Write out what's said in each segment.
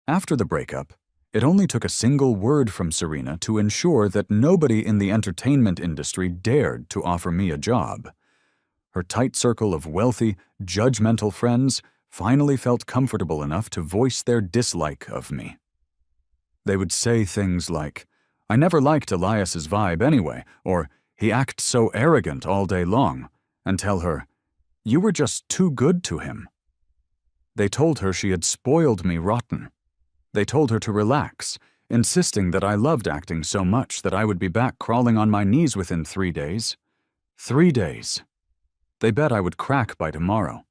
After the breakup, it only took a single word from Serena to ensure that nobody in the entertainment industry dared to offer me a job. Her tight circle of wealthy, judgmental friends finally felt comfortable enough to voice their dislike of me. They would say things like, "I never liked Elias's vibe anyway," or "He acts so arrogant all day long," and tell her, "You were just too good to him." They told her she had spoiled me rotten. They told her to relax, insisting that I loved acting so much that I would be back crawling on my knees within 3 days. 3 days. They bet I would crack by tomorrow.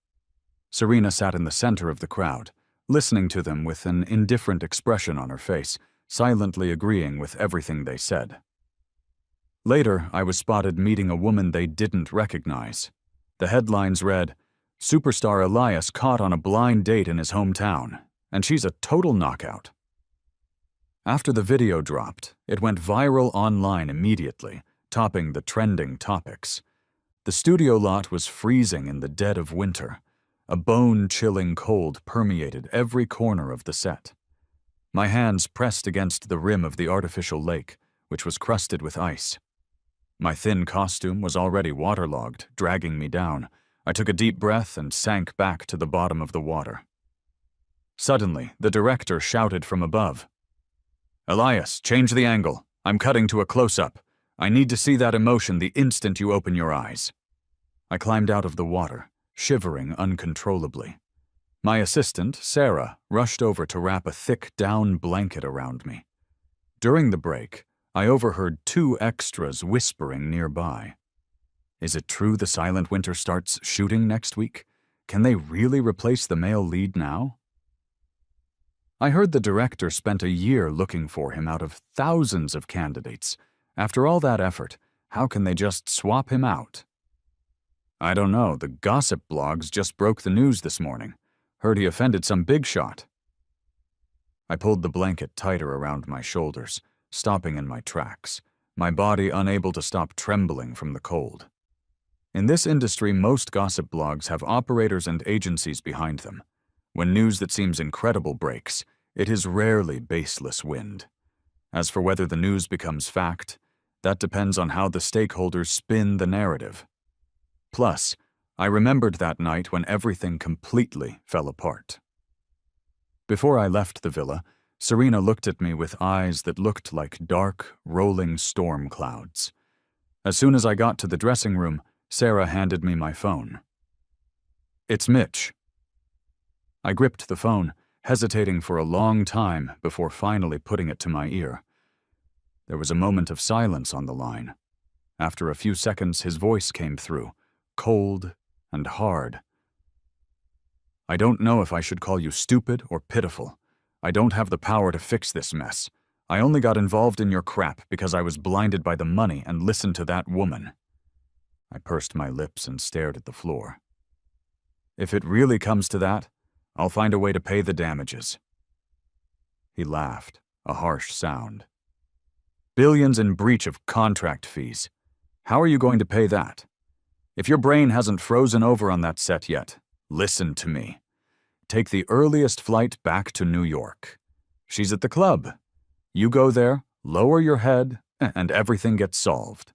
Serena sat in the center of the crowd, listening to them with an indifferent expression on her face, silently agreeing with everything they said. Later, I was spotted meeting a woman they didn't recognize. The headlines read, "Superstar Elias caught on a blind date in his hometown, and she's a total knockout." After the video dropped, it went viral online immediately, topping the trending topics. The studio lot was freezing in the dead of winter. A bone-chilling cold permeated every corner of the set. My hands pressed against the rim of the artificial lake, which was crusted with ice. My thin costume was already waterlogged, dragging me down. I took a deep breath and sank back to the bottom of the water. Suddenly, the director shouted from above, "Elias, change the angle. I'm cutting to a close-up. I need to see that emotion the instant you open your eyes." I climbed out of the water, shivering uncontrollably. My assistant, Sarah, rushed over to wrap a thick down blanket around me. During the break, I overheard 2 extras whispering nearby. Is it true the Silent Winter starts shooting next week? Can they really replace the male lead now? I heard the director spent a year looking for him out of thousands of candidates. After all that effort, how can they just swap him out? I don't know, the gossip blogs just broke the news this morning. Heard he offended some big shot. I pulled the blanket tighter around my shoulders, stopping in my tracks, my body unable to stop trembling from the cold. In this industry, most gossip blogs have operators and agencies behind them. When news that seems incredible breaks, it is rarely baseless wind. As for whether the news becomes fact, that depends on how the stakeholders spin the narrative. Plus, I remembered that night when everything completely fell apart. Before I left the villa, Serena looked at me with eyes that looked like dark, rolling storm clouds. As soon as I got to the dressing room, Sarah handed me my phone. "It's Mitch." I gripped the phone, hesitating for a long time before finally putting it to my ear. There was a moment of silence on the line. After a few seconds, his voice came through, cold and hard. "I don't know if I should call you stupid or pitiful. I don't have the power to fix this mess. I only got involved in your crap because I was blinded by the money and listened to that woman." I pursed my lips and stared at the floor. "If it really comes to that, I'll find a way to pay the damages." He laughed, a harsh sound. "Billions in breach of contract fees. How are you going to pay that? If your brain hasn't frozen over on that set yet, listen to me. Take the earliest flight back to New York. She's at the club. You go there, lower your head, and everything gets solved."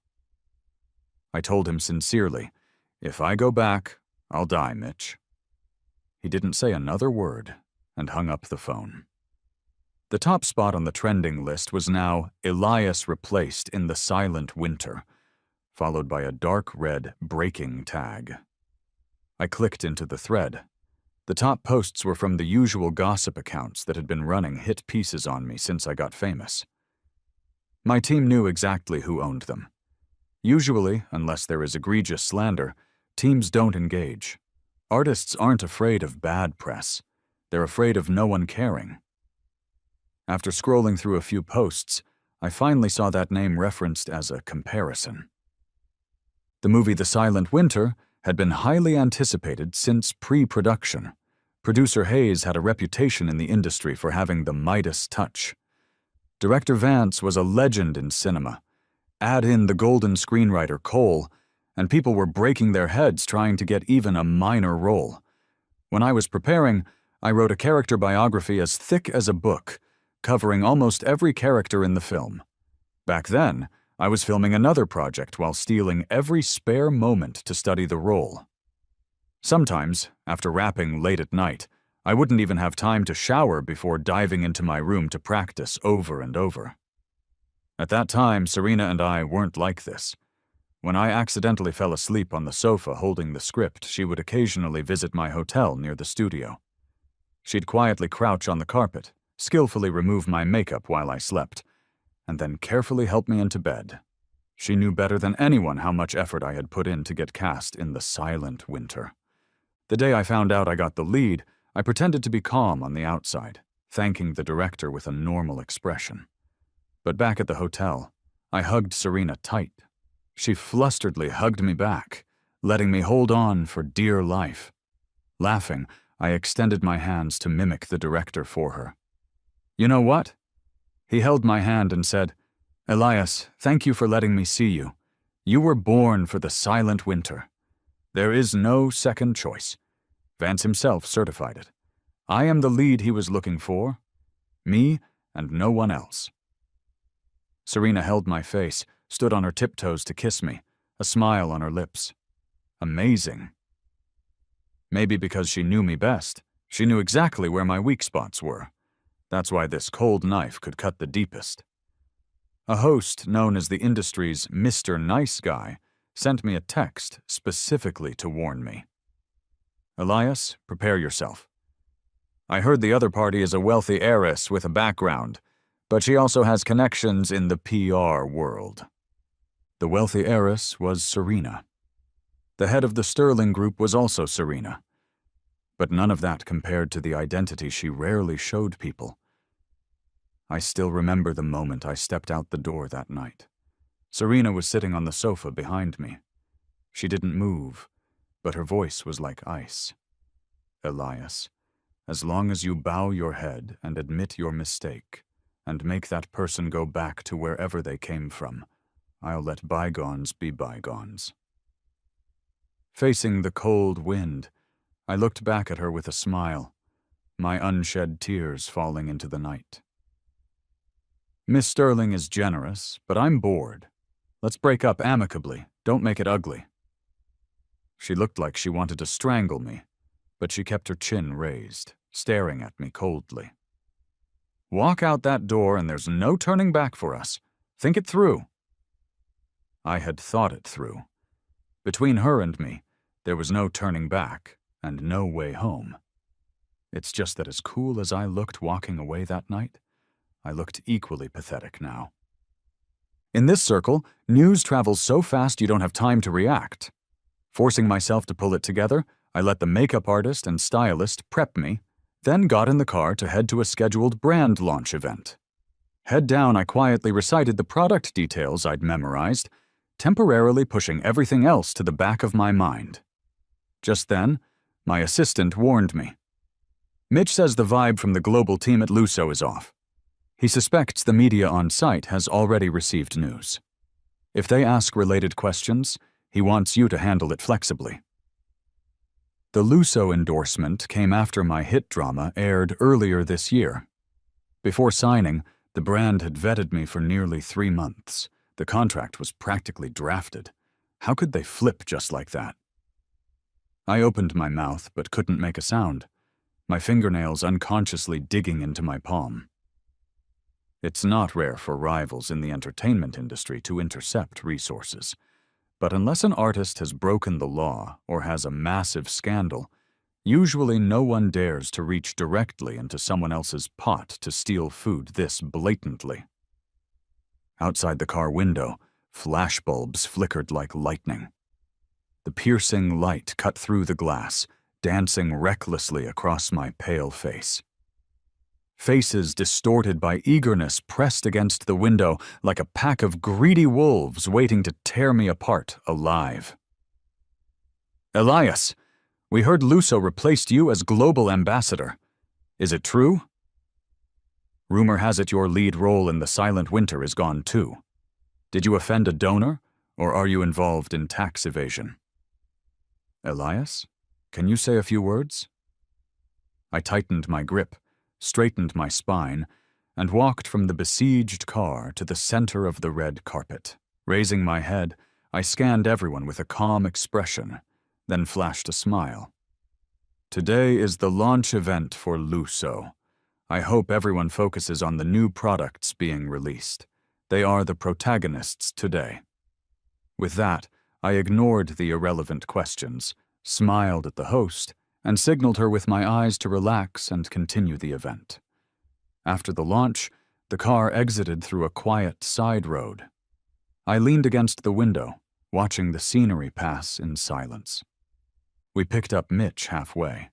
I told him sincerely, "If I go back, I'll die, Mitch." He didn't say another word and hung up the phone. The top spot on the trending list was now "Elias replaced in the Silent Winter," followed by a dark red breaking tag. I clicked into the thread. The top posts were from the usual gossip accounts that had been running hit pieces on me since I got famous. My team knew exactly who owned them. Usually, unless there is egregious slander, teams don't engage. Artists aren't afraid of bad press. They're afraid of no one caring. After scrolling through a few posts, I finally saw that name referenced as a comparison. The movie The Silent Winter had been highly anticipated since pre-production. Producer Hayes had a reputation in the industry for having the Midas touch. Director Vance was a legend in cinema. Add in the golden screenwriter Cole, and people were breaking their heads trying to get even a minor role. When I was preparing, I wrote a character biography as thick as a book, covering almost every character in the film. Back then, I was filming another project while stealing every spare moment to study the role. Sometimes, after wrapping late at night, I wouldn't even have time to shower before diving into my room to practice over and over. At that time, Serena and I weren't like this. When I accidentally fell asleep on the sofa holding the script, she would occasionally visit my hotel near the studio. She'd quietly crouch on the carpet, skillfully remove my makeup while I slept, and then carefully help me into bed. She knew better than anyone how much effort I had put in to get cast in The Silent Winter. The day I found out I got the lead, I pretended to be calm on the outside, thanking the director with a normal expression. But back at the hotel, I hugged Serena tight. She flusteredly hugged me back, letting me hold on for dear life. Laughing, I extended my hands to mimic the director for her. You know what? He held my hand and said, "Elias, thank you for letting me see you. You were born for The Silent Winter. There is no second choice." Vance himself certified it. I am the lead he was looking for. Me and no one else. Serena held my face, stood on her tiptoes to kiss me, a smile on her lips. Amazing. Maybe because she knew me best, she knew exactly where my weak spots were. That's why this cold knife could cut the deepest. A host known as the industry's Mr. Nice Guy sent me a text specifically to warn me. Elias, prepare yourself. I heard the other party is a wealthy heiress with a background, but she also has connections in the PR world. The wealthy heiress was Serena. The head of the Sterling Group was also Serena. But none of that compared to the identity she rarely showed people. I still remember the moment I stepped out the door that night. Serena was sitting on the sofa behind me. She didn't move, but her voice was like ice. Elias, as long as you bow your head and admit your mistake, and make that person go back to wherever they came from, I'll let bygones be bygones. Facing the cold wind, I looked back at her with a smile, my unshed tears falling into the night. Miss Sterling is generous, but I'm bored. Let's break up amicably, don't make it ugly. She looked like she wanted to strangle me, but she kept her chin raised, staring at me coldly. Walk out that door and there's no turning back for us. Think it through. I had thought it through. Between her and me, there was no turning back and no way home. It's just that as cool as I looked walking away that night, I looked equally pathetic now. In this circle, news travels so fast you don't have time to react. Forcing myself to pull it together, I let the makeup artist and stylist prep me, then got in the car to head to a scheduled brand launch event. Head down, I quietly recited the product details I'd memorized, temporarily pushing everything else to the back of my mind. Just then, my assistant warned me. Mitch says the vibe from the global team at Lusso is off. He suspects the media on site has already received news. If they ask related questions, he wants you to handle it flexibly. The Lusso endorsement came after my hit drama aired earlier this year. Before signing, the brand had vetted me for nearly 3 months. The contract was practically drafted. How could they flip just like that? I opened my mouth but couldn't make a sound, my fingernails unconsciously digging into my palm. It's not rare for rivals in the entertainment industry to intercept resources. But unless an artist has broken the law or has a massive scandal, usually no one dares to reach directly into someone else's pot to steal food this blatantly. Outside the car window, flashbulbs flickered like lightning. The piercing light cut through the glass, dancing recklessly across my pale face. Faces distorted by eagerness pressed against the window like a pack of greedy wolves waiting to tear me apart alive. Elias, we heard Lusso replaced you as global ambassador. Is it true? Rumor has it your lead role in The Silent Winter is gone too. Did you offend a donor, or are you involved in tax evasion? Elias, can you say a few words? I tightened my grip, straightened my spine, and walked from the besieged car to the center of the red carpet. Raising my head, I scanned everyone with a calm expression, then flashed a smile. Today is the launch event for Luso. I hope everyone focuses on the new products being released. They are the protagonists today. With that, I ignored the irrelevant questions, smiled at the host, and signaled her with my eyes to relax and continue the event. After the launch, the car exited through a quiet side road. I leaned against the window, watching the scenery pass in silence. We picked up Mitch halfway.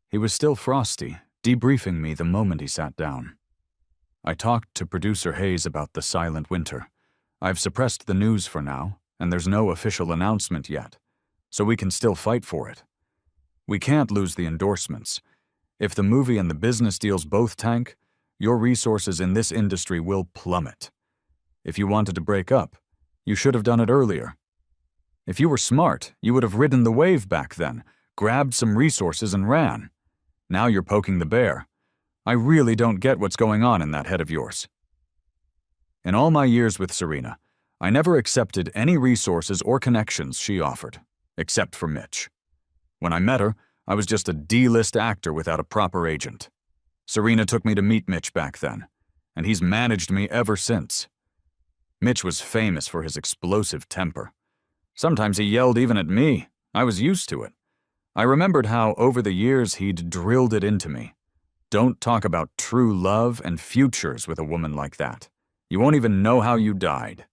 He was still frosty, debriefing me the moment he sat down. I talked to producer Hayes about the silent winter. I've suppressed the news for now, and there's no official announcement yet, so we can still fight for it. We can't lose the endorsements. If the movie and the business deals both tank, your resources in this industry will plummet. If you wanted to break up, you should have done it earlier. If you were smart, you would have ridden the wave back then, grabbed some resources and ran. Now you're poking the bear. I really don't get what's going on in that head of yours. In all my years with Serena, I never accepted any resources or connections she offered, except for Mitch. When I met her, I was just a D-list actor without a proper agent. Serena took me to meet Mitch back then, and he's managed me ever since. Mitch was famous for his explosive temper. Sometimes he yelled even at me. I was used to it. I remembered how, over the years, he'd drilled it into me. Don't talk about true love and futures with a woman like that. You won't even know how you died.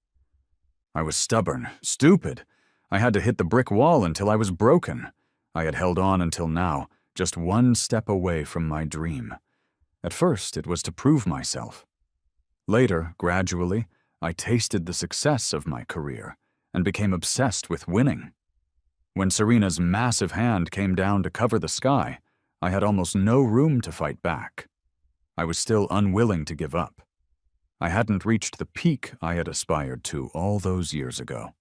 I was stubborn, stupid. I had to hit the brick wall until I was broken. I had held on until now, just one step away from my dream. At first, it was to prove myself. Later, gradually, I tasted the success of my career and became obsessed with winning. When Serena's massive hand came down to cover the sky, I had almost no room to fight back. I was still unwilling to give up. I hadn't reached the peak I had aspired to all those years ago.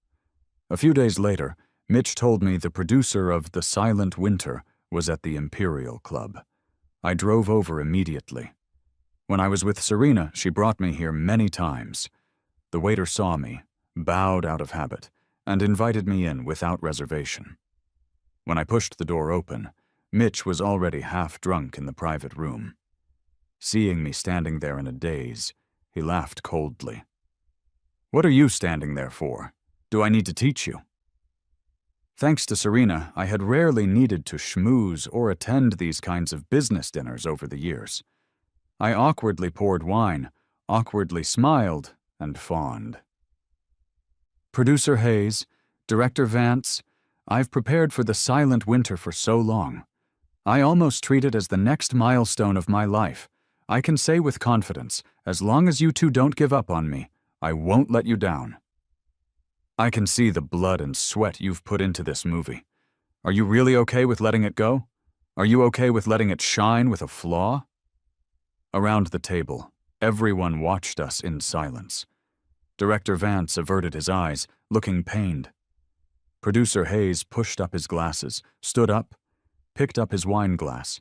A few days later, Mitch told me the producer of The Silent Winter was at the Imperial Club. I drove over immediately. When I was with Serena, she brought me here many times. The waiter saw me, bowed out of habit, and invited me in without reservation. When I pushed the door open, Mitch was already half drunk in the private room. Seeing me standing there in a daze, he laughed coldly. "What are you standing there for? Do I need to teach you?" Thanks to Serena, I had rarely needed to schmooze or attend these kinds of business dinners over the years. I awkwardly poured wine, awkwardly smiled, and fawned. "Producer Hayes, Director Vance, I've prepared for The Silent Winter for so long. I almost treat it as the next milestone of my life. I can say with confidence, as long as you two don't give up on me, I won't let you down. I can see the blood and sweat you've put into this movie. Are you really okay with letting it go? Are you okay with letting it shine with a flaw?" Around the table, everyone watched us in silence. Director Vance averted his eyes, looking pained. Producer Hayes pushed up his glasses, stood up, picked up his wine glass,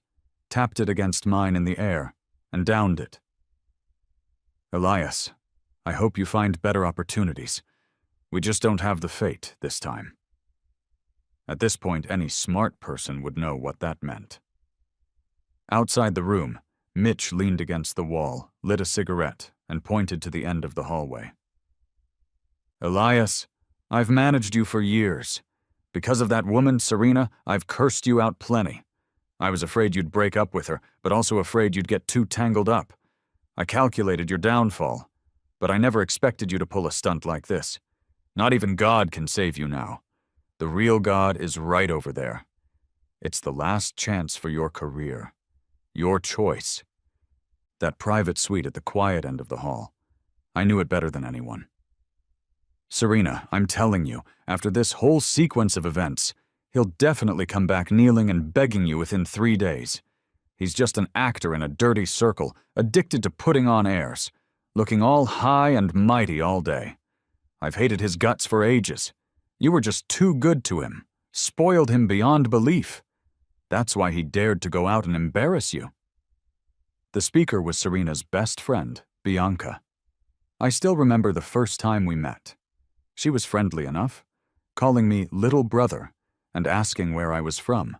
tapped it against mine in the air, and downed it. "Elias, I hope you find better opportunities. We just don't have the fate this time." At this point, any smart person would know what that meant. Outside the room, Mitch leaned against the wall, lit a cigarette, and pointed to the end of the hallway. "Elias, I've managed you for years. Because of that woman, Serena, I've cursed you out plenty. I was afraid you'd break up with her, but also afraid you'd get too tangled up. I calculated your downfall, but I never expected you to pull a stunt like this. Not even God can save you now. The real God is right over there. It's the last chance for your career. Your choice." That private suite at the quiet end of the hall. I knew it better than anyone. "Serena, I'm telling you, after this whole sequence of events, he'll definitely come back kneeling and begging you within 3 days. He's just an actor in a dirty circle, addicted to putting on airs, looking all high and mighty all day. I've hated his guts for ages. You were just too good to him, spoiled him beyond belief. That's why he dared to go out and embarrass you." The speaker was Serena's best friend, Bianca. I still remember the first time we met. She was friendly enough, calling me little brother and asking where I was from.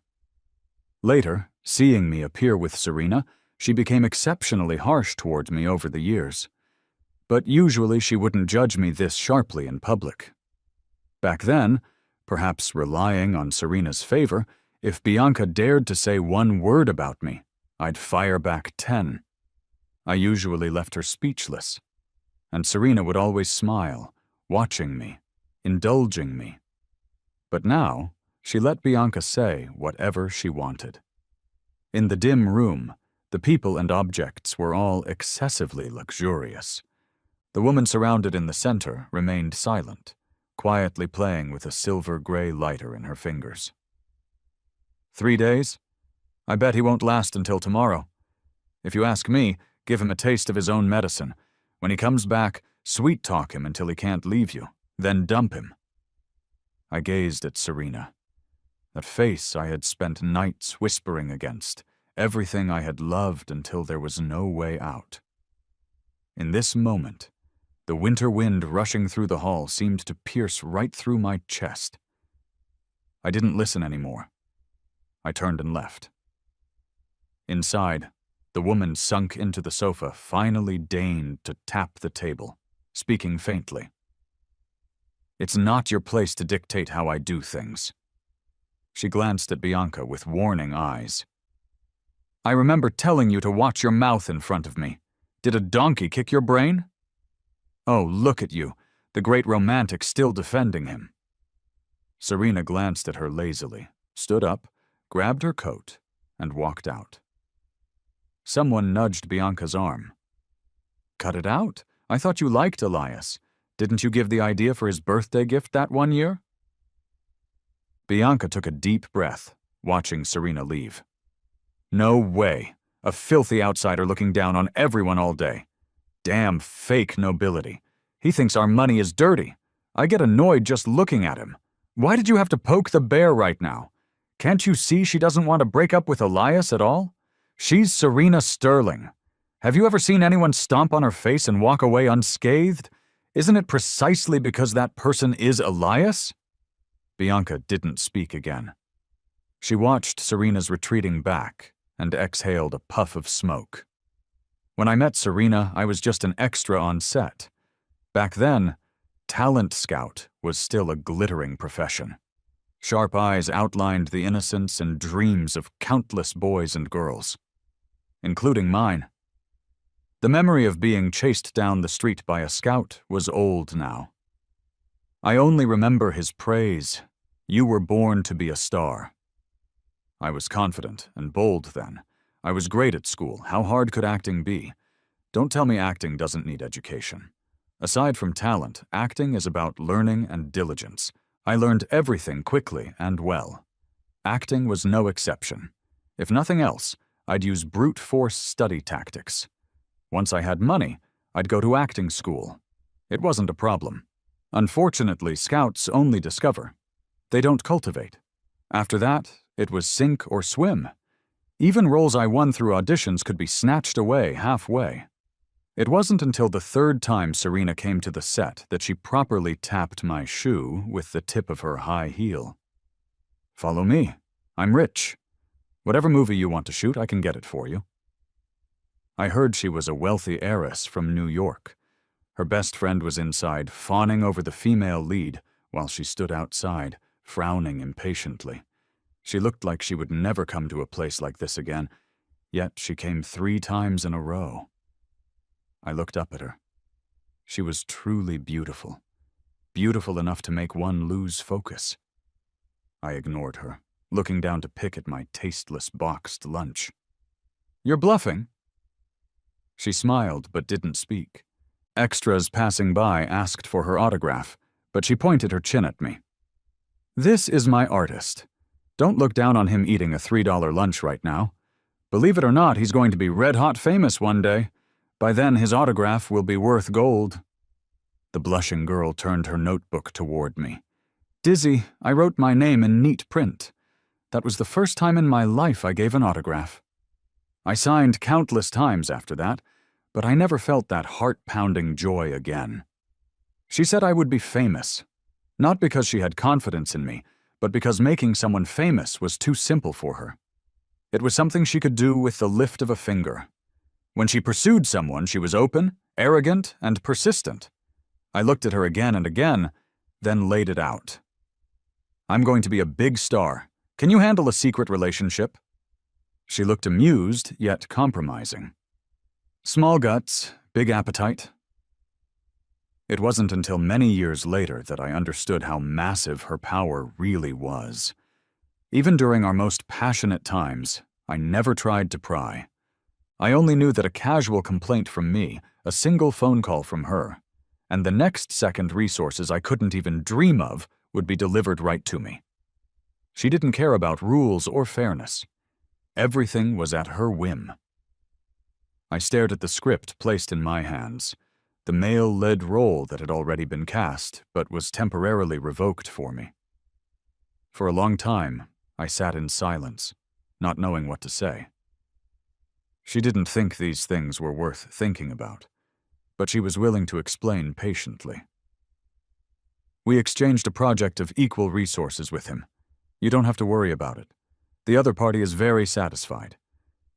Later, seeing me appear with Serena, she became exceptionally harsh toward me over the years. But usually she wouldn't judge me this sharply in public. Back then, perhaps relying on Serena's favor, if Bianca dared to say one word about me, I'd fire back 10. I usually left her speechless, and Serena would always smile, watching me, indulging me. But now, she let Bianca say whatever she wanted. In the dim room, the people and objects were all excessively luxurious. The woman surrounded in the center remained silent, quietly playing with a silver-gray lighter in her fingers. 3 days? I bet he won't last until tomorrow. If you ask me, give him a taste of his own medicine. When he comes back, sweet-talk him until he can't leave you, then dump him. I gazed at Serena. That face I had spent nights whispering against, everything I had loved until there was no way out. In this moment, the winter wind rushing through the hall seemed to pierce right through my chest. I didn't listen anymore. I turned and left. Inside, the woman sunk into the sofa finally deigned to tap the table, speaking faintly. "It's not your place to dictate how I do things." She glanced at Bianca with warning eyes. "I remember telling you to watch your mouth in front of me. Did a donkey kick your brain? Oh, look at you, the great romantic still defending him." Serena glanced at her lazily, stood up, grabbed her coat, and walked out. Someone nudged Bianca's arm. "Cut it out. I thought you liked Elias. Didn't you give the idea for his birthday gift that one year?" Bianca took a deep breath, watching Serena leave. "No way. A filthy outsider looking down on everyone all day. Damn fake nobility. He thinks our money is dirty. I get annoyed just looking at him. Why did you have to poke the bear right now? Can't you see she doesn't want to break up with Elias at all? She's Serena Sterling. Have you ever seen anyone stomp on her face and walk away unscathed? Isn't it precisely because that person is Elias?" Bianca didn't speak again. She watched Serena's retreating back and exhaled a puff of smoke. When I met Serena, I was just an extra on set. Back then, talent scout was still a glittering profession. Sharp eyes outlined the innocence and dreams of countless boys and girls, including mine. The memory of being chased down the street by a scout was old now. I only remember his praise. "You were born to be a star." I was confident and bold then. I was great at school. How hard could acting be? Don't tell me acting doesn't need education. Aside from talent, acting is about learning and diligence. I learned everything quickly and well. Acting was no exception. If nothing else, I'd use brute force study tactics. Once I had money, I'd go to acting school. It wasn't a problem. Unfortunately, scouts only discover. They don't cultivate. After that, it was sink or swim. Even roles I won through auditions could be snatched away halfway. It wasn't until the third time Serena came to the set that she properly tapped my shoe with the tip of her high heel. "Follow me. I'm rich. Whatever movie you want to shoot, I can get it for you." I heard she was a wealthy heiress from New York. Her best friend was inside, fawning over the female lead, while she stood outside, frowning impatiently. She looked like she would never come to a place like this again, yet she came 3 times in a row. I looked up at her. She was truly beautiful. Beautiful enough to make one lose focus. I ignored her, looking down to pick at my tasteless boxed lunch. "You're bluffing?" She smiled but didn't speak. Extras passing by asked for her autograph, but she pointed her chin at me. "This is my artist. Don't look down on him eating a $3 lunch right now. Believe it or not, he's going to be red-hot famous one day. By then, his autograph will be worth gold." The blushing girl turned her notebook toward me. "Dizzy, I wrote my name in neat print. That was the first time in my life I gave an autograph. I signed countless times after that, but I never felt that heart-pounding joy again. She said I would be famous, not because she had confidence in me, but because making someone famous was too simple for her. It was something she could do with the lift of a finger. When she pursued someone, she was open, arrogant, and persistent. I looked at her again and again, then laid it out. I'm going to be a big star. Can you handle a secret relationship? She looked amused, yet compromising. Small guts, big appetite. It wasn't until many years later that I understood how massive her power really was. Even during our most passionate times, I never tried to pry. I only knew that a casual complaint from me, a single phone call from her, and the next second resources I couldn't even dream of would be delivered right to me. She didn't care about rules or fairness. Everything was at her whim. I stared at the script placed in my hands, the male-led role that had already been cast but was temporarily revoked for me. For a long time, I sat in silence, not knowing what to say. She didn't think these things were worth thinking about, but she was willing to explain patiently. We exchanged a project of equal resources with him. You don't have to worry about it. The other party is very satisfied.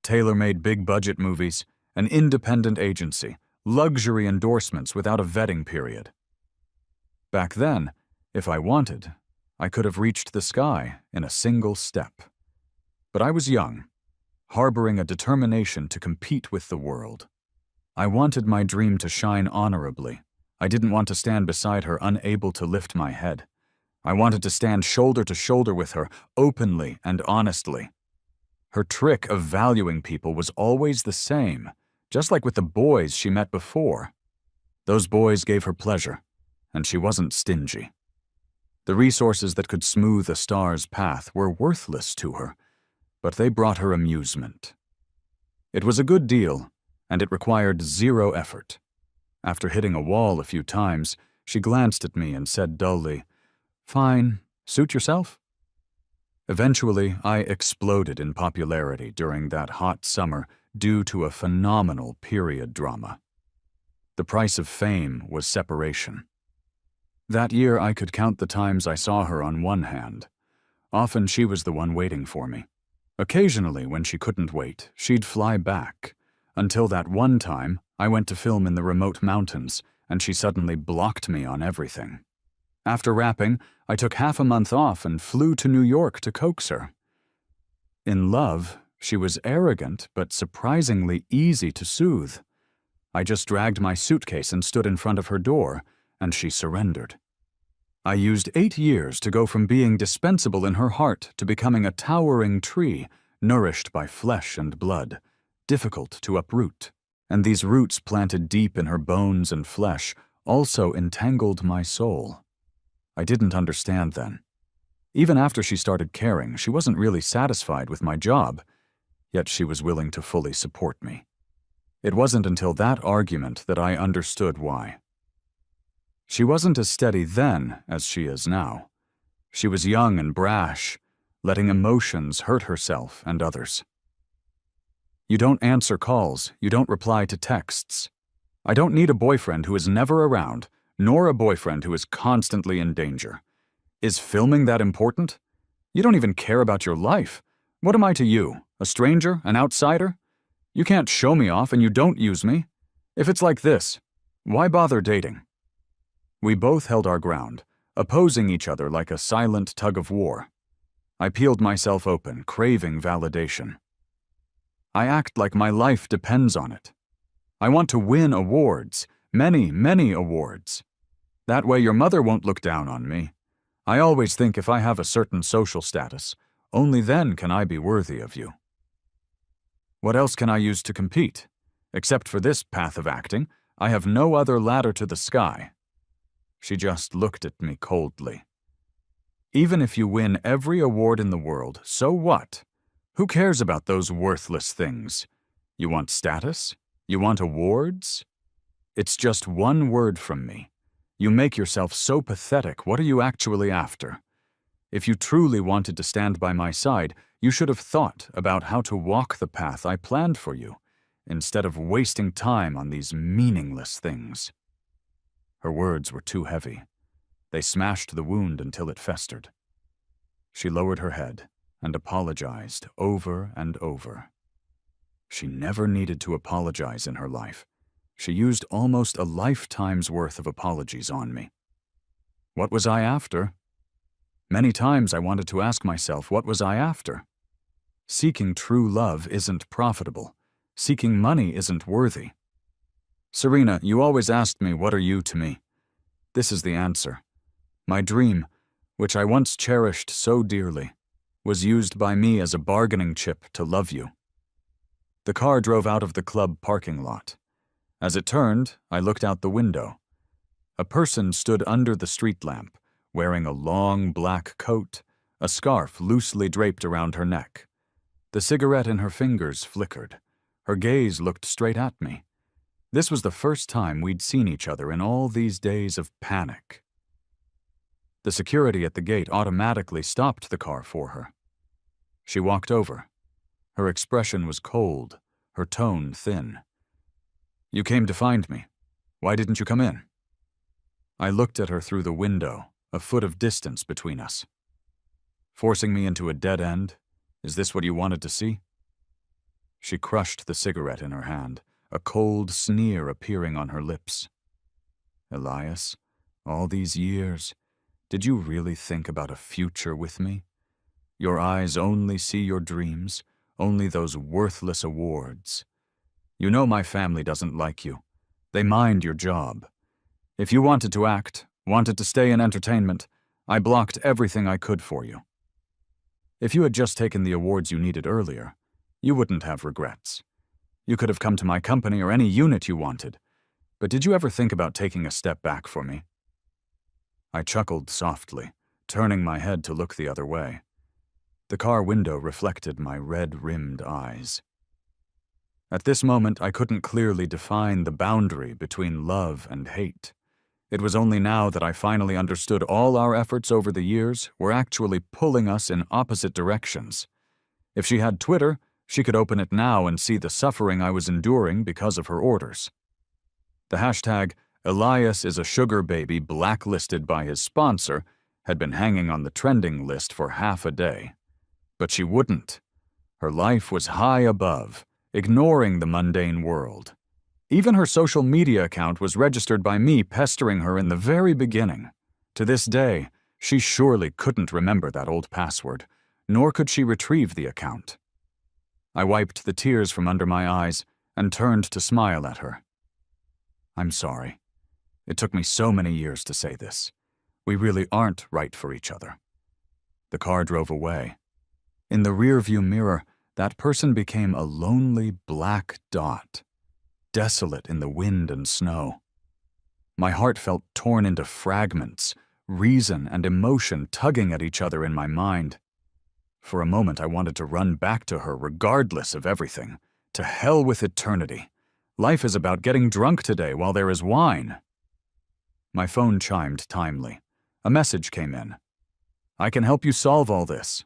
Tailor-made big-budget movies, an independent agency, luxury endorsements without a vetting period. Back then, if I wanted, I could have reached the sky in a single step. But I was young, harboring a determination to compete with the world. I wanted my dream to shine honorably. I didn't want to stand beside her unable to lift my head. I wanted to stand shoulder to shoulder with her, openly and honestly. Her trick of valuing people was always the same, just like with the boys she met before. Those boys gave her pleasure, and she wasn't stingy. The resources that could smooth a star's path were worthless to her, but they brought her amusement. It was a good deal, and it required zero effort. After hitting a wall a few times, she glanced at me and said dully, "Fine, suit yourself?" Eventually, I exploded in popularity during that hot summer due to a phenomenal period drama. The price of fame was separation. That year, I could count the times I saw her on one hand. Often she was the one waiting for me. Occasionally, when she couldn't wait, she'd fly back. Until that one time, I went to film in the remote mountains, and she suddenly blocked me on everything. After wrapping, I took half a month off and flew to New York to coax her. In love, she was arrogant but surprisingly easy to soothe. I just dragged my suitcase and stood in front of her door, and she surrendered. I used 8 years to go from being dispensable in her heart to becoming a towering tree, nourished by flesh and blood, difficult to uproot. And these roots planted deep in her bones and flesh also entangled my soul. I didn't understand then. Even after she started caring, she wasn't really satisfied with my job, yet she was willing to fully support me. It wasn't until that argument that I understood why. She wasn't as steady then as she is now. She was young and brash, letting emotions hurt herself and others. You don't answer calls, you don't reply to texts. I don't need a boyfriend who is never around, nor a boyfriend who is constantly in danger. Is filming that important? You don't even care about your life. What am I to you? A stranger? An outsider? You can't show me off and you don't use me. If it's like this, why bother dating? We both held our ground, opposing each other like a silent tug of war. I peeled myself open, craving validation. I act like my life depends on it. I want to win awards, many, many awards. That way your mother won't look down on me. I always think if I have a certain social status, only then can I be worthy of you. What else can I use to compete? Except for this path of acting, I have no other ladder to the sky. She just looked at me coldly. Even if you win every award in the world, so what? Who cares about those worthless things? You want status? You want awards? It's just one word from me. You make yourself so pathetic. What are you actually after? If you truly wanted to stand by my side, you should have thought about how to walk the path I planned for you, instead of wasting time on these meaningless things." Her words were too heavy. They smashed the wound until it festered. She lowered her head and apologized over and over. She never needed to apologize in her life. She used almost a lifetime's worth of apologies on me. What was I after? Many times I wanted to ask myself, what was I after? Seeking true love isn't profitable. Seeking money isn't worthy. Serena, you always asked me, what are you to me? This is the answer. My dream, which I once cherished so dearly, was used by me as a bargaining chip to love you. The car drove out of the club parking lot. As it turned, I looked out the window. A person stood under the street lamp, wearing a long black coat, a scarf loosely draped around her neck. The cigarette in her fingers flickered. Her gaze looked straight at me. This was the first time we'd seen each other in all these days of panic. The security at the gate automatically stopped the car for her. She walked over. Her expression was cold, her tone thin. "You came to find me. Why didn't you come in?" I looked at her through the window, a foot of distance between us. "Forcing me into a dead end? Is this what you wanted to see?" She crushed the cigarette in her hand, a cold sneer appearing on her lips. "Elias, all these years, did you really think about a future with me? Your eyes only see your dreams, only those worthless awards. You know my family doesn't like you. They mind your job. If you wanted to act, wanted to stay in entertainment, I blocked everything I could for you. If you had just taken the awards you needed earlier, you wouldn't have regrets. You could have come to my company or any unit you wanted, but did you ever think about taking a step back for me?" I chuckled softly, turning my head to look the other way. The car window reflected my red-rimmed eyes. At this moment, I couldn't clearly define the boundary between love and hate. It was only now that I finally understood all our efforts over the years were actually pulling us in opposite directions. If she had Twitter, she could open it now and see the suffering I was enduring because of her orders. The hashtag "Elias is a sugar baby blacklisted by his sponsor" had been hanging on the trending list for half a day. But she wouldn't. Her life was high above, ignoring the mundane world. Even her social media account was registered by me pestering her in the very beginning. To this day, she surely couldn't remember that old password, nor could she retrieve the account. I wiped the tears from under my eyes and turned to smile at her. "I'm sorry. It took me so many years to say this. We really aren't right for each other." The car drove away. In the rearview mirror, that person became a lonely black dot, desolate in the wind and snow. My heart felt torn into fragments, reason and emotion tugging at each other in my mind. For a moment, I wanted to run back to her regardless of everything. To hell with eternity. Life is about getting drunk today while there is wine. My phone chimed timely. A message came in. "I can help you solve all this."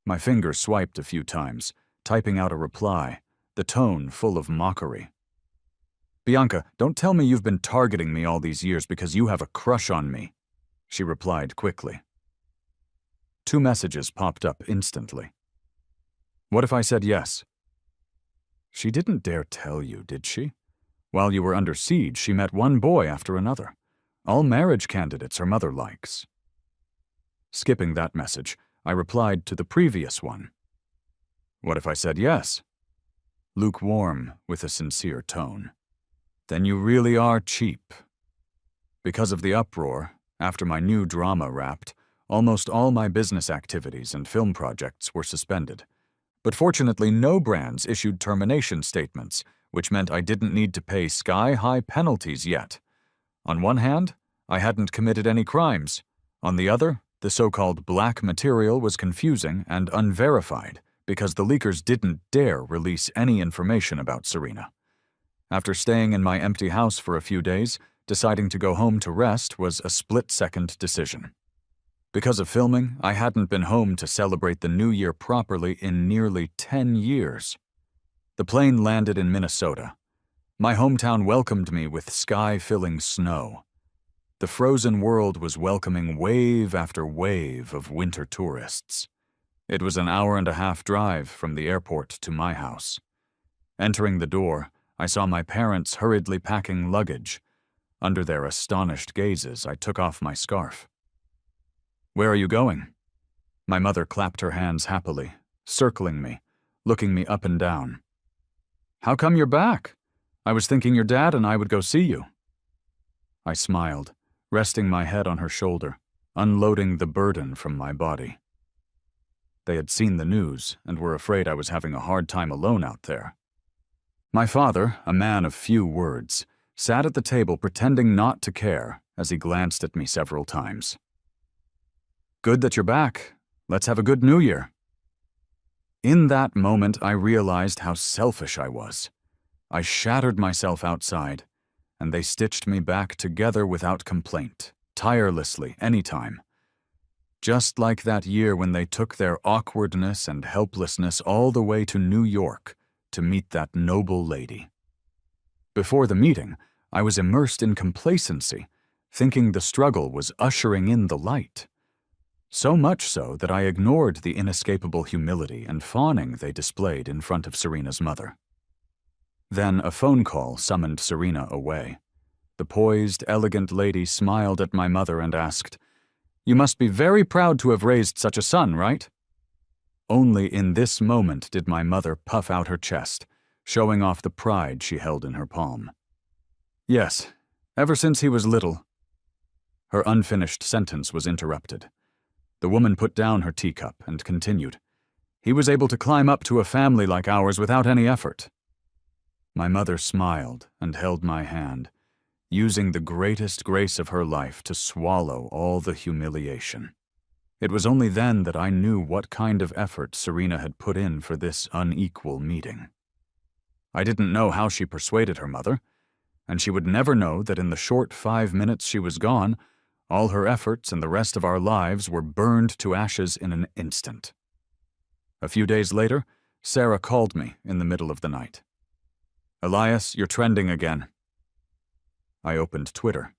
My finger swiped a few times, typing out a reply, the tone full of mockery. "Bianca, don't tell me you've been targeting me all these years because you have a crush on me," she replied quickly. 2 messages popped up instantly. "What if I said yes?" She didn't dare tell you, did she? While you were under siege, she met one boy after another. All marriage candidates her mother likes. Skipping that message, I replied to the previous one. "What if I said yes?" Lukewarm, with a sincere tone. "Then you really are cheap." Because of the uproar, after my new drama wrapped, almost all my business activities and film projects were suspended. But fortunately, no brands issued termination statements, which meant I didn't need to pay sky-high penalties yet. On one hand, I hadn't committed any crimes. On the other, the so-called black material was confusing and unverified because the leakers didn't dare release any information about Serena. After staying in my empty house for a few days, deciding to go home to rest was a split-second decision. Because of filming, I hadn't been home to celebrate the New Year properly in nearly 10 years. The plane landed in Minnesota. My hometown welcomed me with sky-filling snow. The frozen world was welcoming wave after wave of winter tourists. It was an hour-and-a-half drive from the airport to my house. Entering the door, I saw my parents hurriedly packing luggage. Under their astonished gazes, I took off my scarf. "Where are you going?" My mother clapped her hands happily, circling me, looking me up and down. "How come you're back? I was thinking your dad and I would go see you." I smiled, resting my head on her shoulder, unloading the burden from my body. They had seen the news and were afraid I was having a hard time alone out there. My father, a man of few words, sat at the table pretending not to care as he glanced at me several times. "Good that you're back. Let's have a good New Year." In that moment, I realized how selfish I was. I shattered myself outside, and they stitched me back together without complaint, tirelessly, anytime. Just like that year when they took their awkwardness and helplessness all the way to New York to meet that noble lady. Before the meeting, I was immersed in complacency, thinking the struggle was ushering in the light. So much so that I ignored the inescapable humility and fawning they displayed in front of Serena's mother. Then a phone call summoned Serena away. The poised, elegant lady smiled at my mother and asked, "You must be very proud to have raised such a son, right?" Only in this moment did my mother puff out her chest, showing off the pride she held in her palm. "Yes, ever since he was little." Her unfinished sentence was interrupted. The woman put down her teacup and continued, "He was able to climb up to a family like ours without any effort." My mother smiled and held my hand, using the greatest grace of her life to swallow all the humiliation. It was only then that I knew what kind of effort Serena had put in for this unequal meeting. I didn't know how she persuaded her mother, and she would never know that in the short 5 minutes she was gone, all her efforts and the rest of our lives were burned to ashes in an instant. A few days later, Sarah called me in the middle of the night. "Elias, you're trending again." I opened Twitter.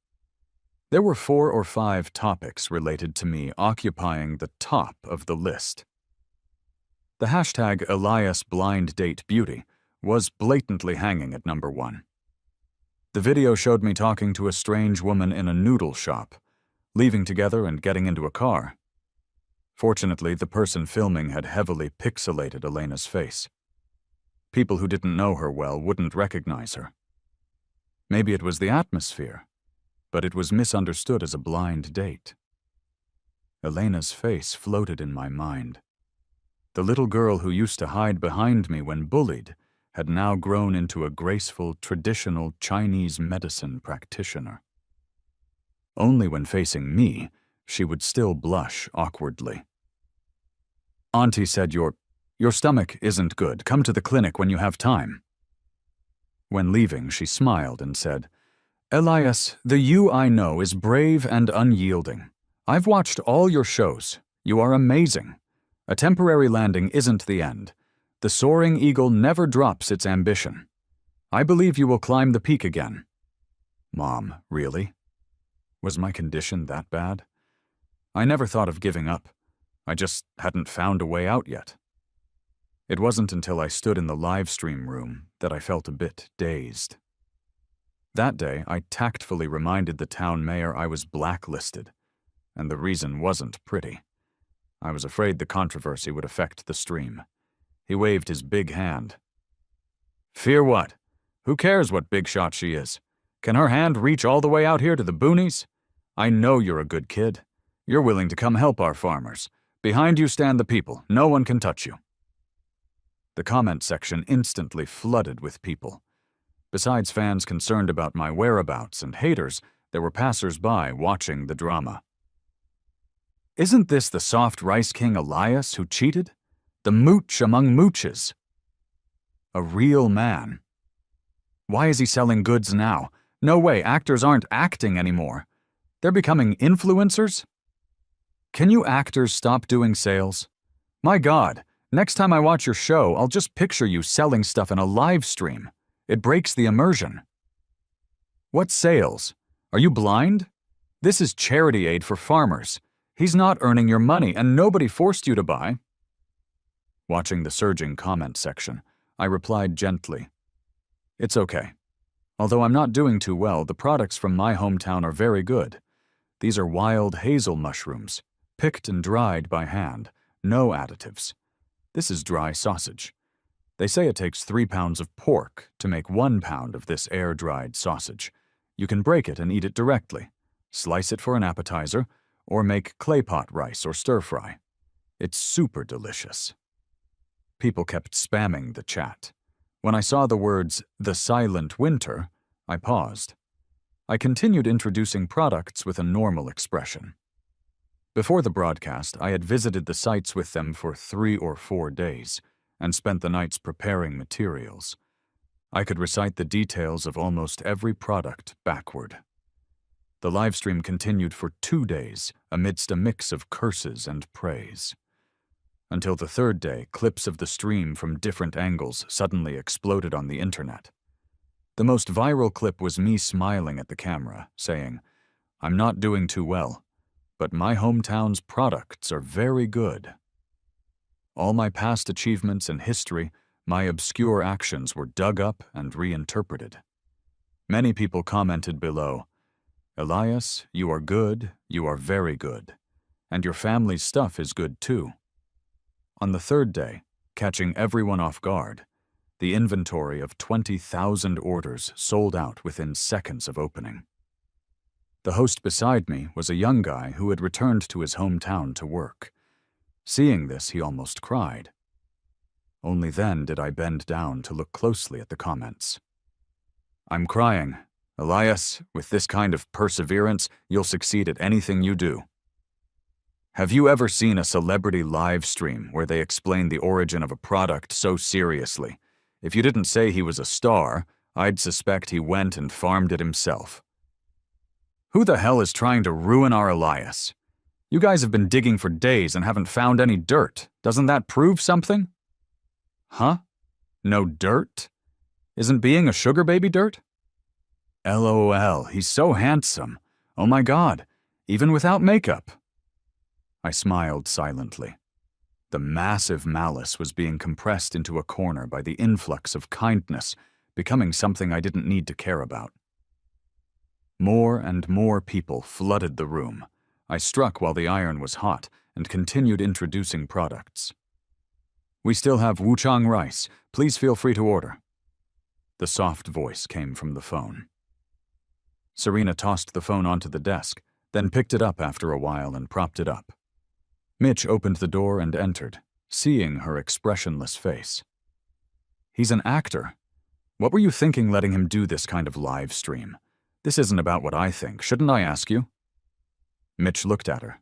There were 4 or 5 topics related to me occupying the top of the list. The hashtag #EliasBlindDateBeauty was blatantly hanging at number 1. The video showed me talking to a strange woman in a noodle shop, leaving together and getting into a car. Fortunately, the person filming had heavily pixelated Elena's face. People who didn't know her well wouldn't recognize her. Maybe it was the atmosphere, but it was misunderstood as a blind date. Elena's face floated in my mind. The little girl who used to hide behind me when bullied had now grown into a graceful, traditional Chinese medicine practitioner. Only when facing me, she would still blush awkwardly. "Auntie said your stomach isn't good. Come to the clinic when you have time." When leaving, she smiled and said, "Elias, the you I know is brave and unyielding. I've watched all your shows. You are amazing. A temporary landing isn't the end. The soaring eagle never drops its ambition. I believe you will climb the peak again." Mom, really? Was my condition that bad? I never thought of giving up. I just hadn't found a way out yet. It wasn't until I stood in the live stream room that I felt a bit dazed. That day, I tactfully reminded the town mayor I was blacklisted, and the reason wasn't pretty. I was afraid the controversy would affect the stream. He waved his big hand. "Fear what? Who cares what big shot she is? Can her hand reach all the way out here to the boonies? I know you're a good kid. You're willing to come help our farmers. Behind you stand the people. No one can touch you." The comment section instantly flooded with people. Besides fans concerned about my whereabouts and haters, there were passers-by watching the drama. "Isn't this the soft rice king Elias who cheated? The mooch among mooches. A real man. Why is he selling goods now? No way, actors aren't acting anymore. They're becoming influencers?" Can you actors stop doing sales? My God, next time I watch your show, I'll just picture you selling stuff in a live stream. It breaks the immersion. What sales? Are you blind? This is charity aid for farmers. He's not earning your money, and nobody forced you to buy. Watching the surging comment section, I replied gently, "It's okay. Although I'm not doing too well, the products from my hometown are very good. These are wild hazel mushrooms, picked and dried by hand, no additives. This is dry sausage. They say it takes 3 pounds of pork to make 1 pound of this air-dried sausage. You can break it and eat it directly, slice it for an appetizer, or make clay pot rice or stir-fry. It's super delicious." People kept spamming the chat. When I saw the words, "The Silent Winter," I paused. I continued introducing products with a normal expression. Before the broadcast, I had visited the sites with them for 3 or 4 days and spent the nights preparing materials. I could recite the details of almost every product backward. The livestream continued for 2 days amidst a mix of curses and praise. Until the 3rd day, clips of the stream from different angles suddenly exploded on the internet. The most viral clip was me smiling at the camera, saying, "I'm not doing too well, but my hometown's products are very good." All my past achievements and history, my obscure actions were dug up and reinterpreted. Many people commented below, "Elias, you are good, you are very good, and your family's stuff is good too." On the 3rd day, catching everyone off guard, the inventory of 20,000 orders sold out within seconds of opening. The host beside me was a young guy who had returned to his hometown to work. Seeing this, he almost cried. Only then did I bend down to look closely at the comments. "I'm crying. Elias, with this kind of perseverance, you'll succeed at anything you do." Have you ever seen a celebrity live stream where they explain the origin of a product so seriously? If you didn't say he was a star, I'd suspect he went and farmed it himself. Who the hell is trying to ruin our Elias? You guys have been digging for days and haven't found any dirt. Doesn't that prove something? Huh? No dirt? Isn't being a sugar baby dirt? LOL, he's so handsome. Oh my God, even without makeup. I smiled silently. The massive malice was being compressed into a corner by the influx of kindness, becoming something I didn't need to care about. More and more people flooded the room. I struck while the iron was hot and continued introducing products. "We still have wuchang rice. Please feel free to order." The soft voice came from the phone. Serena tossed the phone onto the desk, then picked it up after a while and propped it up. Mitch opened the door and entered, seeing her expressionless face. "He's an actor. What were you thinking letting him do this kind of live stream? This isn't about what I think. Shouldn't I ask you?" Mitch looked at her.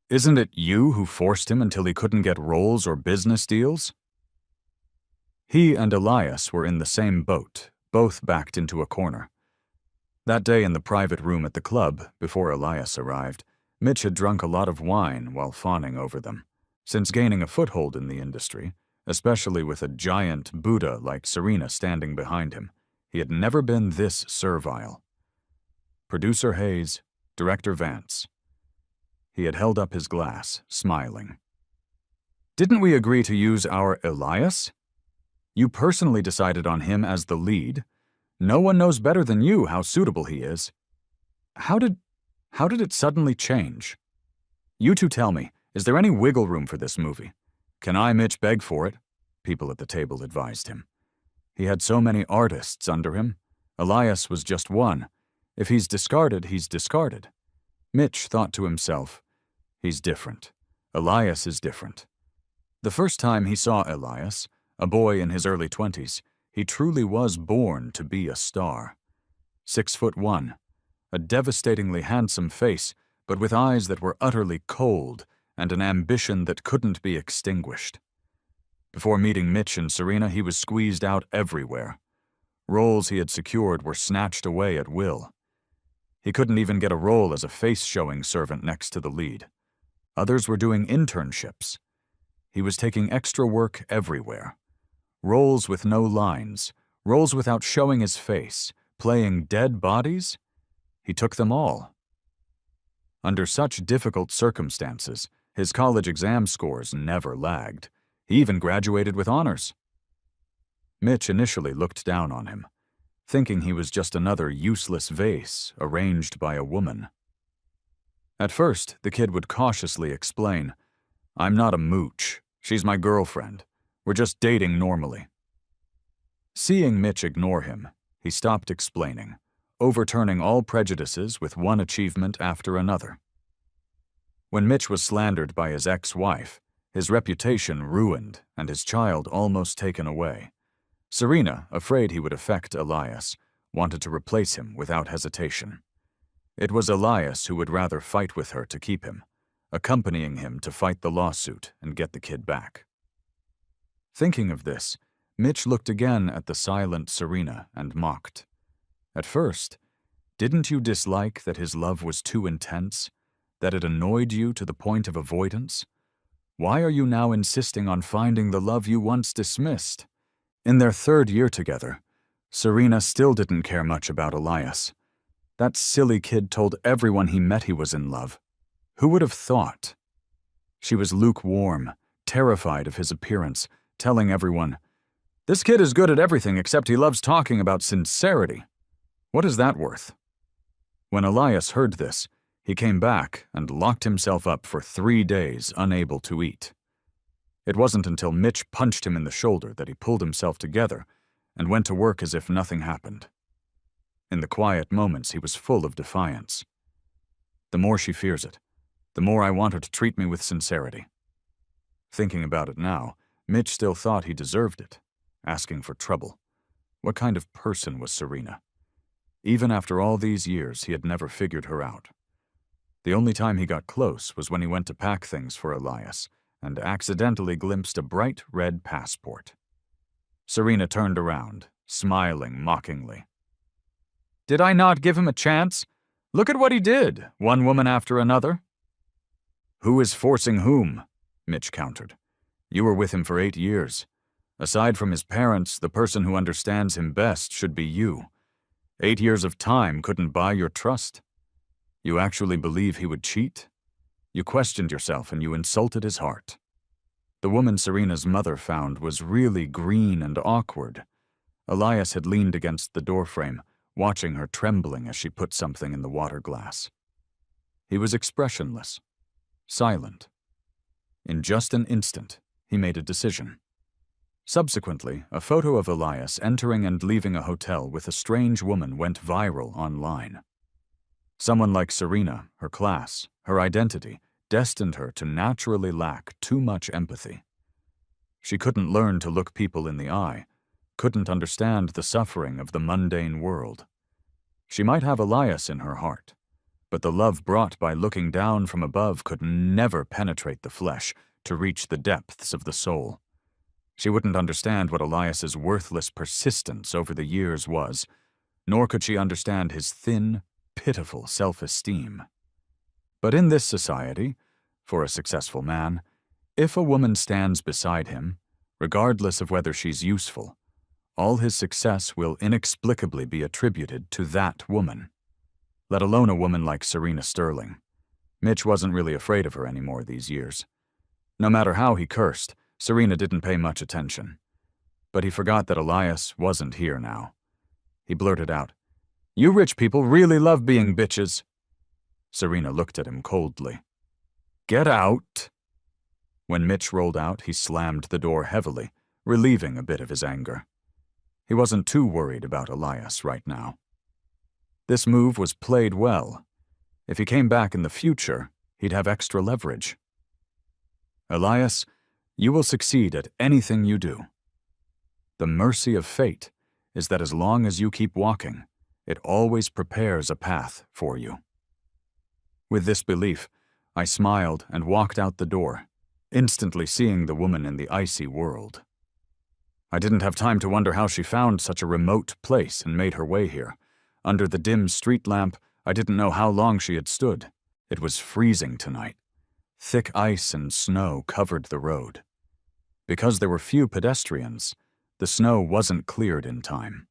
"Isn't it you who forced him until he couldn't get roles or business deals?" He and Elias were in the same boat, both backed into a corner. That day in the private room at the club, before Elias arrived, Mitch had drunk a lot of wine while fawning over them. Since gaining a foothold in the industry, especially with a giant Buddha like Serena standing behind him, he had never been this servile. Producer Hayes, Director Vance. He had held up his glass, smiling. "Didn't we agree to use our Elias? You personally decided on him as the lead. No one knows better than you how suitable he is. How did it suddenly change? You two tell me, is there any wiggle room for this movie? Can I, Mitch, beg for it?" People at the table advised him. He had so many artists under him. Elias was just one. If he's discarded, he's discarded. Mitch thought to himself, he's different. Elias is different. The first time he saw Elias, a boy in his early 20s, he truly was born to be a star. 6'1", a devastatingly handsome face, but with eyes that were utterly cold and an ambition that couldn't be extinguished. Before meeting Mitch and Serena, he was squeezed out everywhere. Roles he had secured were snatched away at will. He couldn't even get a role as a face-showing servant next to the lead. Others were doing internships. He was taking extra work everywhere. Roles with no lines, roles without showing his face, playing dead bodies. He took them all. Under such difficult circumstances, his college exam scores never lagged. He even graduated with honors. Mitch initially looked down on him, thinking he was just another useless vase arranged by a woman. At first, the kid would cautiously explain, "I'm not a mooch. She's my girlfriend. We're just dating normally." Seeing Mitch ignore him, he stopped explaining, overturning all prejudices with one achievement after another. When Mitch was slandered by his ex-wife, his reputation ruined and his child almost taken away, Serena, afraid he would affect Elias, wanted to replace him without hesitation. It was Elias who would rather fight with her to keep him, accompanying him to fight the lawsuit and get the kid back. Thinking of this, Mitch looked again at the silent Serena and mocked. At first, didn't you dislike that his love was too intense, that it annoyed you to the point of avoidance? Why are you now insisting on finding the love you once dismissed? In their 3rd year together, Serena still didn't care much about Elias. That silly kid told everyone he met he was in love. Who would have thought? She was lukewarm, terrified of his appearance, telling everyone, "This kid is good at everything except he loves talking about sincerity. What is that worth?" When Elias heard this, he came back and locked himself up for 3 days, unable to eat. It wasn't until Mitch punched him in the shoulder that he pulled himself together and went to work as if nothing happened. In the quiet moments, he was full of defiance. "The more she fears it, the more I want her to treat me with sincerity." Thinking about it now, Mitch still thought he deserved it, asking for trouble. What kind of person was Serena? Even after all these years, he had never figured her out. The only time he got close was when he went to pack things for Elias and accidentally glimpsed a bright red passport. Serena turned around, smiling mockingly. "Did I not give him a chance? Look at what he did, one woman after another." "Who is forcing whom?" Mitch countered. "You were with him for 8 years. Aside from his parents, the person who understands him best should be you. 8 years of time couldn't buy your trust. You actually believe he would cheat? You questioned yourself and you insulted his heart." The woman Serena's mother found was really green and awkward. Elias had leaned against the doorframe, watching her trembling as she put something in the water glass. He was expressionless, silent. In just an instant, he made a decision. Subsequently, a photo of Elias entering and leaving a hotel with a strange woman went viral online. Someone like Serena, her class, her identity, destined her to naturally lack too much empathy. She couldn't learn to look people in the eye, couldn't understand the suffering of the mundane world. She might have Elias in her heart, but the love brought by looking down from above could never penetrate the flesh to reach the depths of the soul. She wouldn't understand what Elias's worthless persistence over the years was, nor could she understand his thin, pitiful self-esteem. But in this society, for a successful man, if a woman stands beside him, regardless of whether she's useful, all his success will inexplicably be attributed to that woman. Let alone a woman like Serena Sterling. Mitch wasn't really afraid of her anymore these years. No matter how he cursed, Serena didn't pay much attention. But he forgot that Elias wasn't here now. He blurted out, "You rich people really love being bitches." Serena looked at him coldly. "Get out!" When Mitch rolled out, he slammed the door heavily, relieving a bit of his anger. He wasn't too worried about Elias right now. This move was played well. If he came back in the future, he'd have extra leverage. "Elias, you will succeed at anything you do. The mercy of fate is that as long as you keep walking, it always prepares a path for you." With this belief, I smiled and walked out the door, instantly seeing the woman in the icy world. I didn't have time to wonder how she found such a remote place and made her way here. Under the dim street lamp, I didn't know how long she had stood. It was freezing tonight. Thick ice and snow covered the road. Because there were few pedestrians, the snow wasn't cleared in time.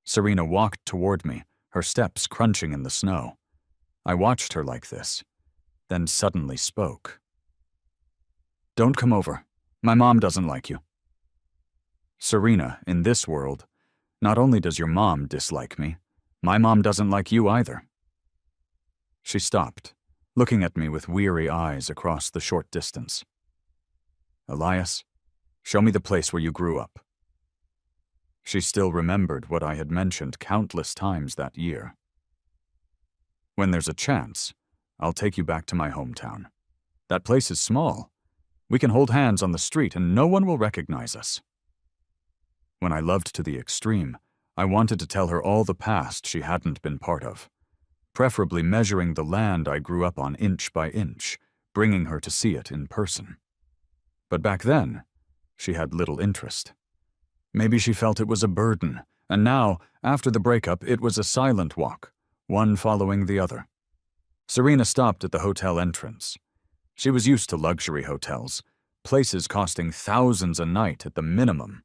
Serena walked toward me, her steps crunching in the snow. I watched her like this, then suddenly spoke. "Don't come over. My mom doesn't like you." "Serena, in this world, not only does your mom dislike me, my mom doesn't like you either." She stopped, looking at me with weary eyes across the short distance. "Elias, show me the place where you grew up." She still remembered what I had mentioned countless times that year. "When there's a chance, I'll take you back to my hometown. That place is small. We can hold hands on the street and no one will recognize us." When I loved to the extreme, I wanted to tell her all the past she hadn't been part of, preferably measuring the land I grew up on inch by inch, bringing her to see it in person. But back then, she had little interest. Maybe she felt it was a burden, and now, after the breakup, it was a silent walk, one following the other. Serena stopped at the hotel entrance. She was used to luxury hotels, places costing thousands a night at the minimum.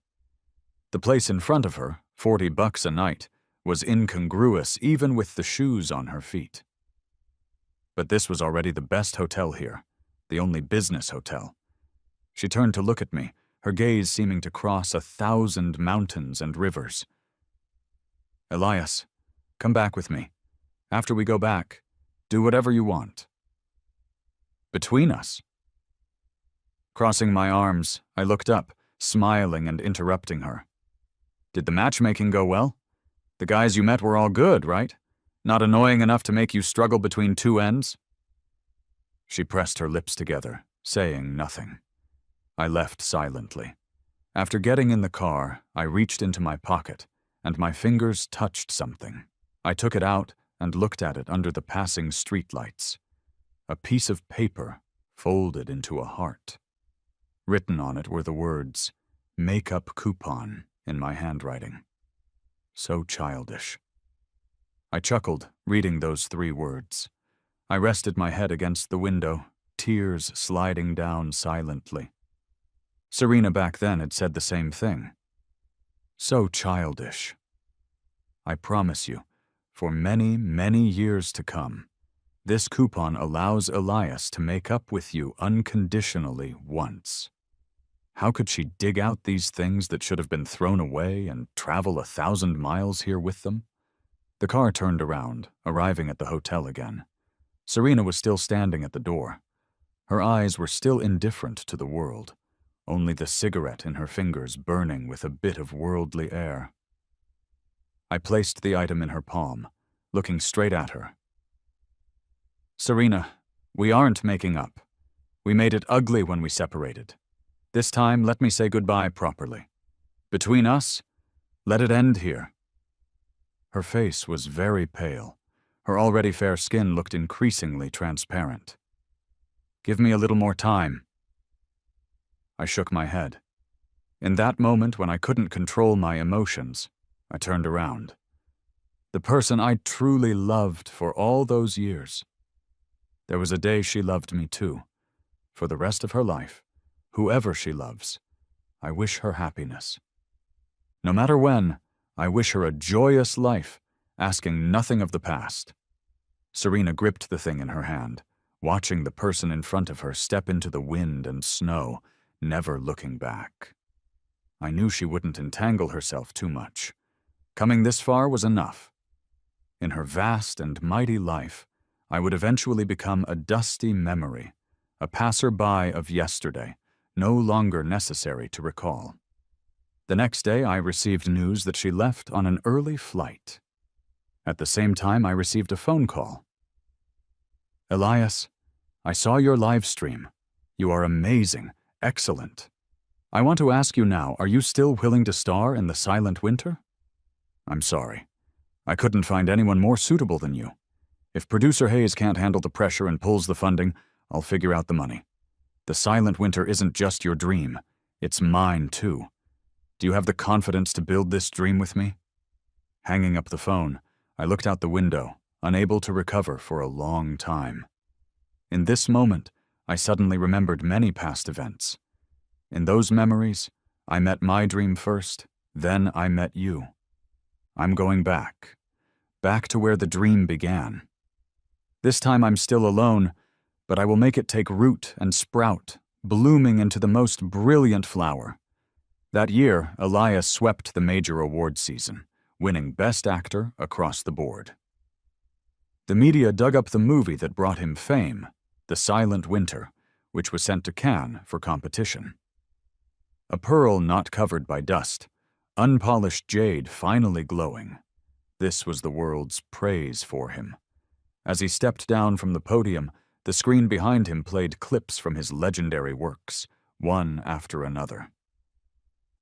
The place in front of her, $40 a night, was incongruous even with the shoes on her feet. But this was already the best hotel here, the only business hotel. She turned to look at me, her gaze seeming to cross 1,000 mountains and rivers. "Elias, come back with me. After we go back, do whatever you want." "Between us?" Crossing my arms, I looked up, smiling and interrupting her. "Did the matchmaking go well? The guys you met were all good, right? Not annoying enough to make you struggle between two ends?" She pressed her lips together, saying nothing. I left silently. After getting in the car, I reached into my pocket, and my fingers touched something. I took it out and looked at it under the passing streetlights. A piece of paper folded into a heart. Written on it were the words, "Makeup coupon," in my handwriting. So childish. I chuckled, reading those 3 words. I rested my head against the window, tears sliding down silently. Serena back then had said the same thing. So childish. I promise you, for many, many years to come, this coupon allows Elias to make up with you unconditionally once. How could she dig out these things that should have been thrown away and travel 1,000 miles here with them? The car turned around, arriving at the hotel again. Serena was still standing at the door. Her eyes were still indifferent to the world, only the cigarette in her fingers burning with a bit of worldly air. I placed the item in her palm, looking straight at her. "Serena, we aren't making up. We made it ugly when we separated. This time, let me say goodbye properly. Between us, let it end here." Her face was very pale. Her already fair skin looked increasingly transparent. "Give me a little more time." I shook my head. In that moment when I couldn't control my emotions, I turned around. The person I truly loved for all those years. There was a day she loved me too. For the rest of her life, whoever she loves, I wish her happiness. No matter when, I wish her a joyous life, asking nothing of the past. Serena gripped the thing in her hand, watching the person in front of her step into the wind and snow, never looking back. I knew she wouldn't entangle herself too much. Coming this far was enough. In her vast and mighty life, I would eventually become a dusty memory, a passerby of yesterday, no longer necessary to recall. The next day, I received news that she left on an early flight. At the same time, I received a phone call. "Elias, I saw your live stream. You are amazing, excellent. I want to ask you now, are you still willing to star in The Silent Winter? I'm sorry. I couldn't find anyone more suitable than you. If producer Hayes can't handle the pressure and pulls the funding, I'll figure out the money. The Silent Winter isn't just your dream. It's mine, too. Do you have the confidence to build this dream with me?" Hanging up the phone, I looked out the window, unable to recover for a long time. In this moment, I suddenly remembered many past events. In those memories, I met my dream first, then I met you. I'm going back to where the dream began. This time I'm still alone, but I will make it take root and sprout, blooming into the most brilliant flower. That year, Elias swept the major award season, winning Best Actor across the board. The media dug up the movie that brought him fame, The Silent Winter, which was sent to Cannes for competition. A pearl not covered by dust, unpolished jade finally glowing. This was the world's praise for him. As he stepped down from the podium, the screen behind him played clips from his legendary works, one after another.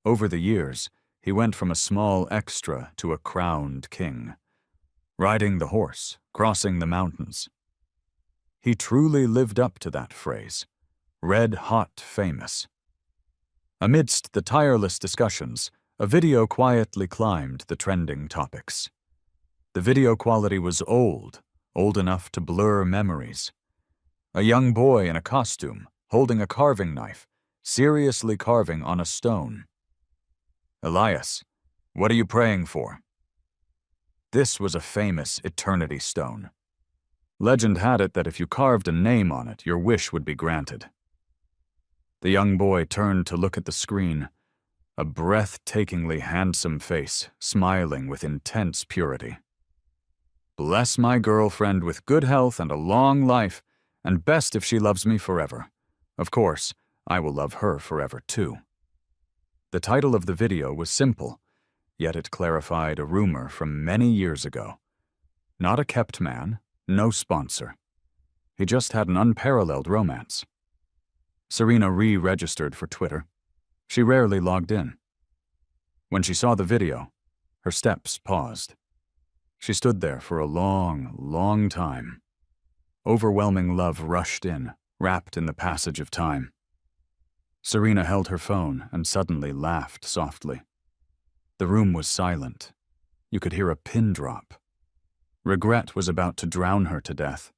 Over the years, he went from a small extra to a crowned king, riding the horse, crossing the mountains. He truly lived up to that phrase, red-hot famous. Amidst the tireless discussions, a video quietly climbed the trending topics. The video quality was old enough to blur memories. A young boy in a costume, holding a carving knife, seriously carving on a stone. Elias, what are you praying for? This was a famous eternity stone. Legend had it that if you carved a name on it, your wish would be granted. The young boy turned to look at the screen, a breathtakingly handsome face, smiling with intense purity. Bless my girlfriend with good health and a long life, and best if she loves me forever. Of course, I will love her forever too. The title of the video was simple, yet it clarified a rumor from many years ago. Not a kept man, no sponsor. He just had an unparalleled romance. Serena re-registered for Twitter. She rarely logged in. When she saw the video, her steps paused. She stood there for a long, long time. Overwhelming love rushed in, wrapped in the passage of time. Serena held her phone and suddenly laughed softly. The room was silent. You could hear a pin drop. Regret was about to drown her to death.